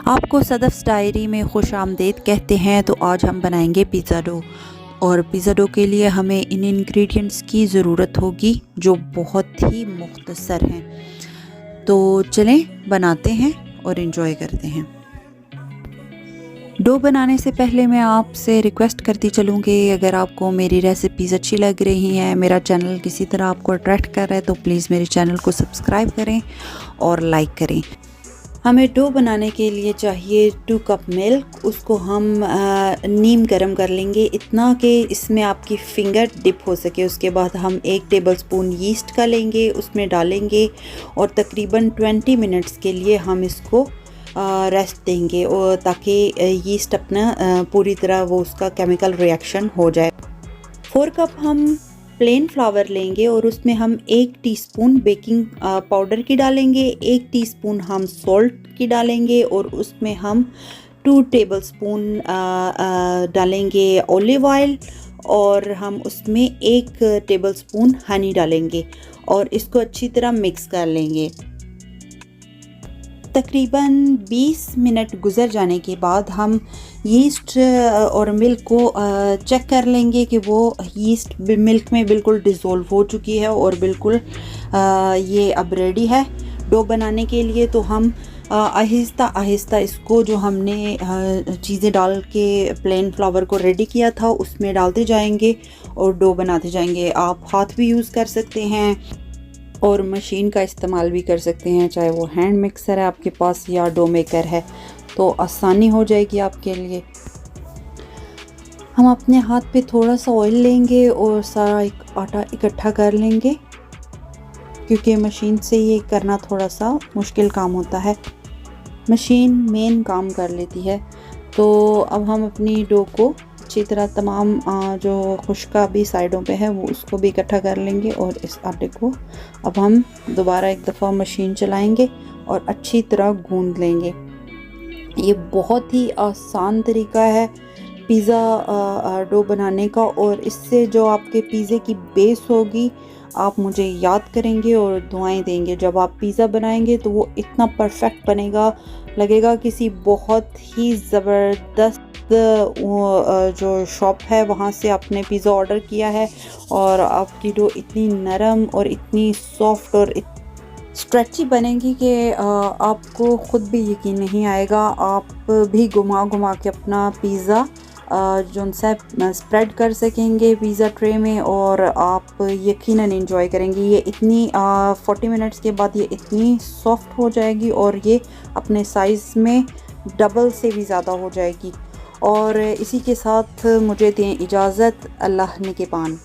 आपको सदफ़ डायरी में खुश आमदीद कहते हैं। तो आज हम बनाएंगे पिज़्ज़ा डो। और पिज़्ज़ा डो के लिए हमें इन इंग्रेडिएंट्स की ज़रूरत होगी जो बहुत ही मुख्तसर हैं। तो चलें बनाते हैं और इन्जॉय करते हैं। डो बनाने से पहले मैं आपसे रिक्वेस्ट करती चलूँगी, अगर आपको मेरी रेसिपीज़ अच्छी लग रही हैं, मेरा चैनल किसी तरह आपको अट्रैक्ट कर रहा है, तो प्लीज़ मेरे चैनल को सब्सक्राइब करें और लाइक करें। हमें डो बनाने के लिए चाहिए 2 कप मिल्क। उसको हम नीम गरम कर लेंगे इतना कि इसमें आपकी फिंगर डिप हो सके। उसके बाद हम 1 टेबलस्पून यीस्ट का लेंगे, उसमें डालेंगे और तकरीबन 20 मिनट्स के लिए हम इसको रेस्ट देंगे, और ताकि यीस्ट अपना पूरी तरह वो उसका केमिकल रिएक्शन हो जाए। 4 कप हम प्लेन फ्लावर लेंगे और उसमें हम 1 टीस्पून बेकिंग पाउडर की डालेंगे, 1 टीस्पून हम सॉल्ट की डालेंगे और उसमें हम 2 टेबलस्पून डालेंगे ऑलिव ऑयल, और हम उसमें 1 टेबलस्पून हनी डालेंगे और इसको अच्छी तरह मिक्स कर लेंगे। तकरीबन 20 मिनट गुज़र जाने के बाद हम यीस्ट और मिल्क को चेक कर लेंगे कि वो यीस्ट मिल्क में बिल्कुल डिज़ोल्व हो चुकी है और बिल्कुल ये अब रेडी है डो बनाने के लिए। तो हम आहिस्ता आहिस्ता इसको जो हमने चीज़ें डाल के प्लेन फ्लावर को रेडी किया था उसमें डालते जाएंगे और डो बनाते जाएंगे। आप हाथ भी यूज़ कर सकते हैं और मशीन का इस्तेमाल भी कर सकते हैं, चाहे वो हैंड मिक्सर है आपके पास या डो मेकर है, तो आसानी हो जाएगी आपके लिए। हम अपने हाथ पे थोड़ा सा ऑयल लेंगे और सारा आटा इकट्ठा कर लेंगे, क्योंकि मशीन से ये करना थोड़ा सा मुश्किल काम होता है। मशीन मेन काम कर लेती है। तो अब हम अपनी डो को अच्छी तरह तमाम जो खुशकाबी साइडों पे है वो उसको भी इकट्ठा कर लेंगे और इस आटे को अब हम दोबारा एक दफ़ा मशीन चलाएंगे और अच्छी तरह गूंद लेंगे। ये बहुत ही आसान तरीका है पिज़्ज़ा डो बनाने का, और इससे जो आपके पिज़्ज़े की बेस होगी आप मुझे याद करेंगे और दुआएं देंगे। जब आप पिज़्ज़ा बनाएंगे तो वो इतना परफेक्ट बनेगा, लगेगा किसी बहुत ही ज़बरदस्त जो शॉप है वहाँ से आपने पिज़्ज़ा ऑर्डर किया है। और आपकी डो इतनी नरम और इतनी सॉफ्ट और स्ट्रेची बनेगी कि आपको ख़ुद भी यकीन नहीं आएगा। आप भी घुमा घुमा के अपना पिज़्ज़ा जो उनसे स्प्रेड कर सकेंगे पिज़्ज़ा ट्रे में, और आप यकीनन एंजॉय करेंगे। ये इतनी 40 मिनट्स के बाद ये इतनी सॉफ्ट हो जाएगी और ये अपने साइज़ में डबल से भी ज़्यादा हो जाएगी। और इसी के साथ मुझे दें इजाज़त। अल्लाह निगहबान।